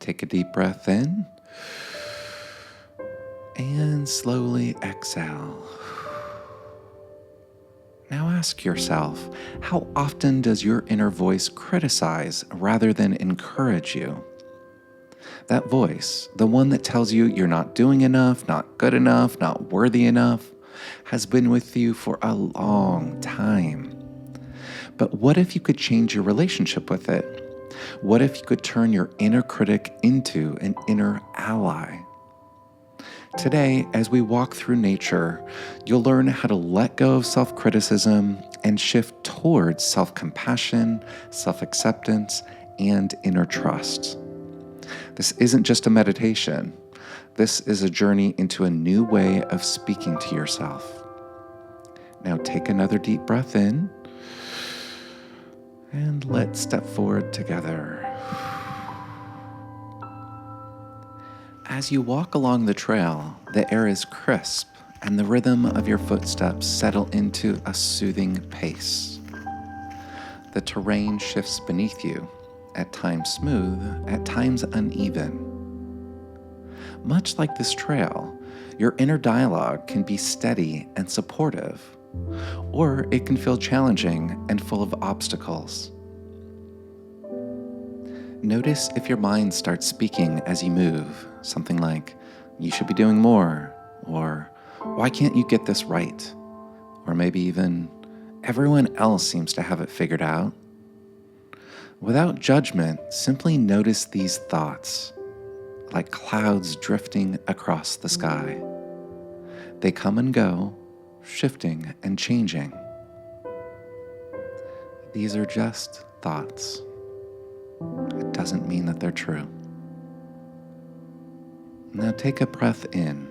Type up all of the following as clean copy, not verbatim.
take a deep breath in and slowly exhale. Now ask yourself, how often does your inner voice criticize rather than encourage you? That voice, the one that tells you you're not doing enough, not good enough, not worthy enough, has been with you for a long time. But what if you could change your relationship with it? What if you could turn your inner critic into an inner ally? Today, as we walk through nature, you'll learn how to let go of self-criticism and shift towards self-compassion, self-acceptance, and inner trust. This isn't just a meditation. This is a journey into a new way of speaking to yourself. Now take another deep breath in, and let's step forward together. As you walk along the trail, the air is crisp and the rhythm of your footsteps settle into a soothing pace. The terrain shifts beneath you, at times smooth, at times uneven. Much like this trail, your inner dialogue can be steady and supportive, or it can feel challenging and full of obstacles. Notice if your mind starts speaking as you move, something like, "You should be doing more," or "Why can't you get this right?" Or maybe even, "Everyone else seems to have it figured out." Without judgment, simply notice these thoughts, like clouds drifting across the sky. They come and go, shifting and changing. These are just thoughts. It doesn't mean that they're true. Now take a breath in.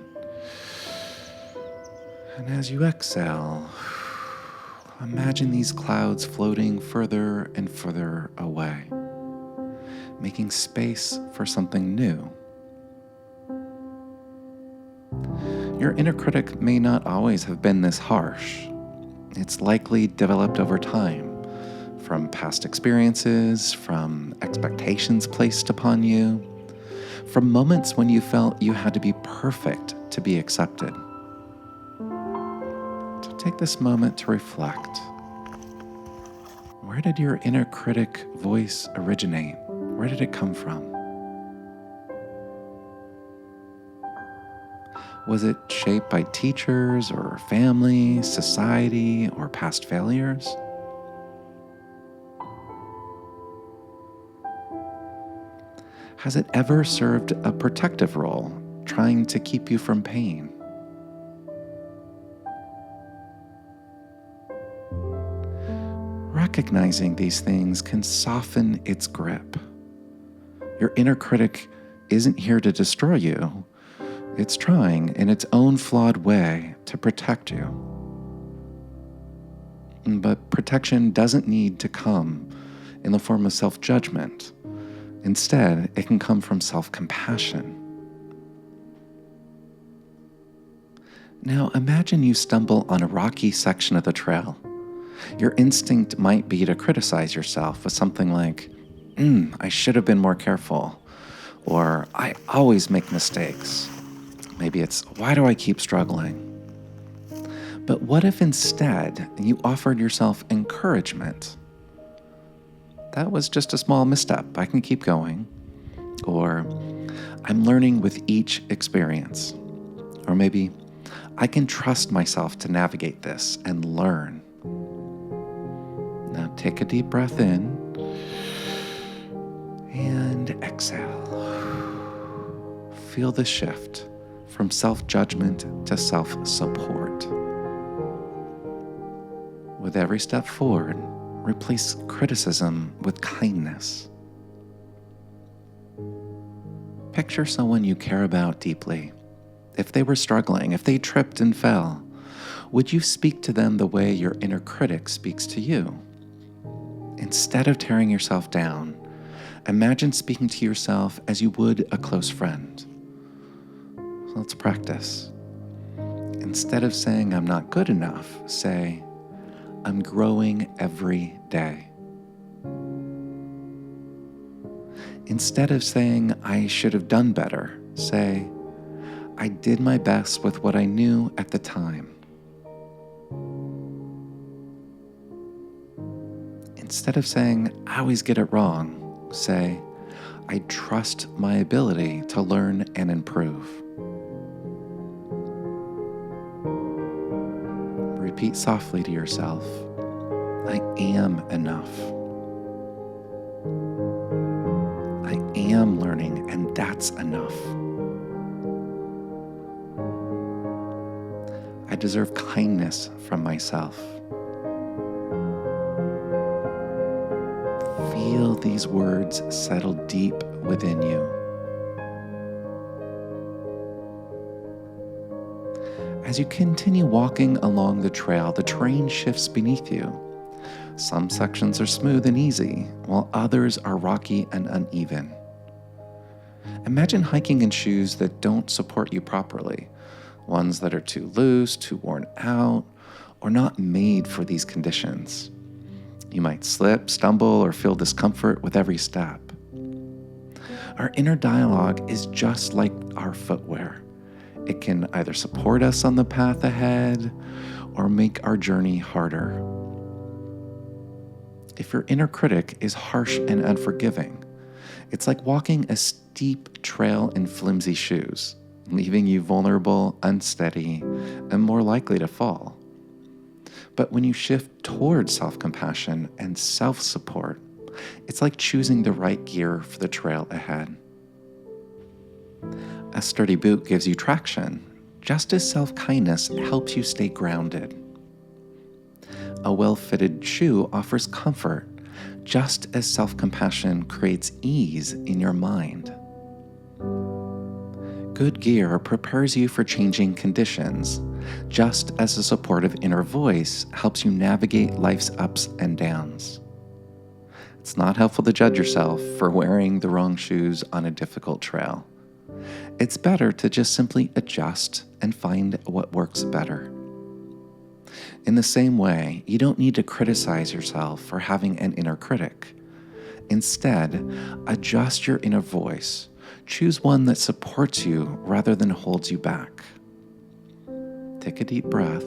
And as you exhale, imagine these clouds floating further and further away, making space for something new. Your inner critic may not always have been this harsh. It's likely developed over time, from past experiences, from expectations placed upon you, from moments when you felt you had to be perfect to be accepted. So take this moment to reflect. Where did your inner critic voice originate? Where did it come from? Was it shaped by teachers or family, society, or past failures? Has it ever served a protective role, trying to keep you from pain? Recognizing these things can soften its grip. Your inner critic isn't here to destroy you. It's trying, in its own flawed way, to protect you. But protection doesn't need to come in the form of self-judgment. Instead, it can come from self-compassion. Now, imagine you stumble on a rocky section of the trail. Your instinct might be to criticize yourself with something like, "I should have been more careful," or "I always make mistakes." Maybe it's, "Why do I keep struggling?" But what if instead you offered yourself encouragement? "That was just a small misstep. I can keep going." Or, "I'm learning with each experience." Or maybe, "I can trust myself to navigate this and learn." Now take a deep breath in and exhale. Feel the shift from self-judgment to self-support. With every step forward, replace criticism with kindness. Picture someone you care about deeply. If they were struggling, if they tripped and fell, would you speak to them the way your inner critic speaks to you? Instead of tearing yourself down, imagine speaking to yourself as you would a close friend. So let's practice. Instead of saying, "I'm not good enough," say, "I'm growing every day." Instead of saying, I should have done better, say, I did my best with what I knew at the time. Instead of saying, I always get it wrong, say, I trust my ability to learn and improve. Repeat softly to yourself, I am enough. I am learning, and that's enough. I deserve kindness from myself. Feel these words settle deep within you. As you continue walking along the trail, the terrain shifts beneath you. Some sections are smooth and easy, while others are rocky and uneven. Imagine hiking in shoes that don't support you properly, ones that are too loose, too worn out, or not made for these conditions. You might slip, stumble, or feel discomfort with every step. Our inner dialogue is just like our footwear. It can either support us on the path ahead or make our journey harder. If your inner critic is harsh and unforgiving, it's like walking a steep trail in flimsy shoes, leaving you vulnerable, unsteady, and more likely to fall. But when you shift towards self-compassion and self-support, it's like choosing the right gear for the trail ahead. A sturdy boot gives you traction, just as self-kindness helps you stay grounded. A well-fitted shoe offers comfort, just as self-compassion creates ease in your mind. Good gear prepares you for changing conditions, just as a supportive inner voice helps you navigate life's ups and downs. It's not helpful to judge yourself for wearing the wrong shoes on a difficult trail. It's better to just simply adjust and find what works better. In the same way, you don't need to criticize yourself for having an inner critic. Instead, adjust your inner voice. Choose one that supports you rather than holds you back. Take a deep breath.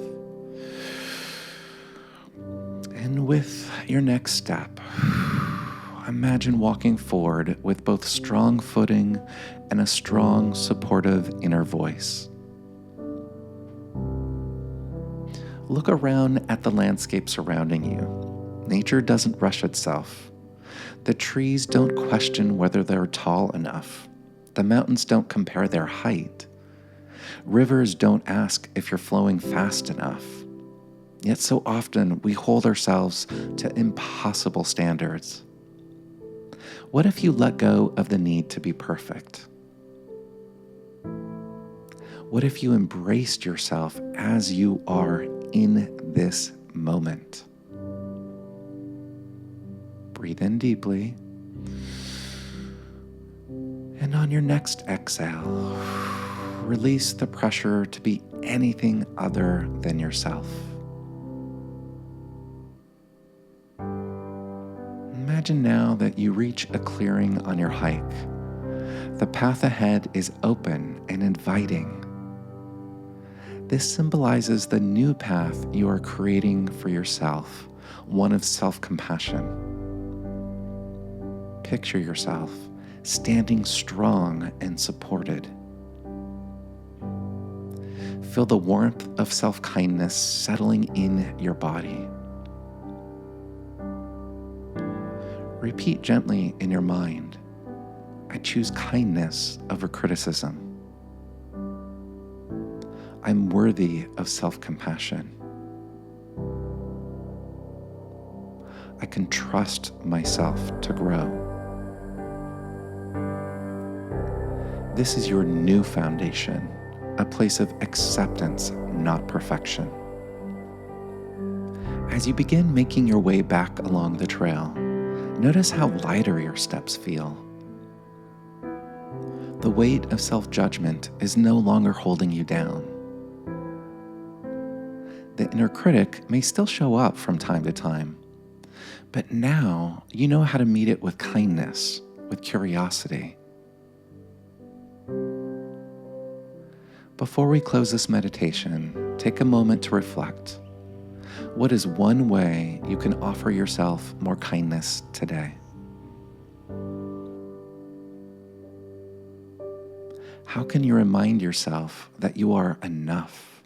And with your next step, imagine walking forward with both strong footing and a strong, supportive inner voice. Look around at the landscape surrounding you. Nature doesn't rush itself. The trees don't question whether they're tall enough. The mountains don't compare their height. Rivers don't ask if you're flowing fast enough. Yet so often we hold ourselves to impossible standards. What if you let go of the need to be perfect? What if you embraced yourself as you are in this moment? Breathe in deeply. And on your next exhale, release the pressure to be anything other than yourself. Imagine now that you reach a clearing on your hike. The path ahead is open and inviting. This symbolizes the new path you are creating for yourself, one of self-compassion. Picture yourself standing strong and supported. Feel the warmth of self-kindness settling in your body. Repeat gently in your mind, I choose kindness over criticism. I'm worthy of self-compassion. I can trust myself to grow. This is your new foundation, a place of acceptance, not perfection. As you begin making your way back along the trail, notice how lighter your steps feel. The weight of self-judgment is no longer holding you down. The inner critic may still show up from time to time, but now you know how to meet it with kindness, with curiosity. Before we close this meditation, take a moment to reflect. What is one way you can offer yourself more kindness today? How can you remind yourself that you are enough?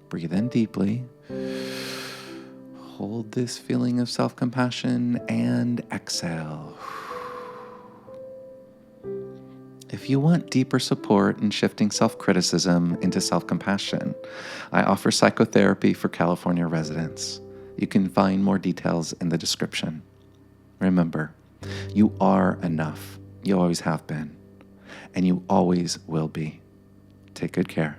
Breathe in deeply. Hold this feeling of self-compassion and exhale. If you want deeper support in shifting self-criticism into self-compassion, I offer psychotherapy for California residents. You can find more details in the description. Remember, you are enough. You always have been, and you always will be. Take good care.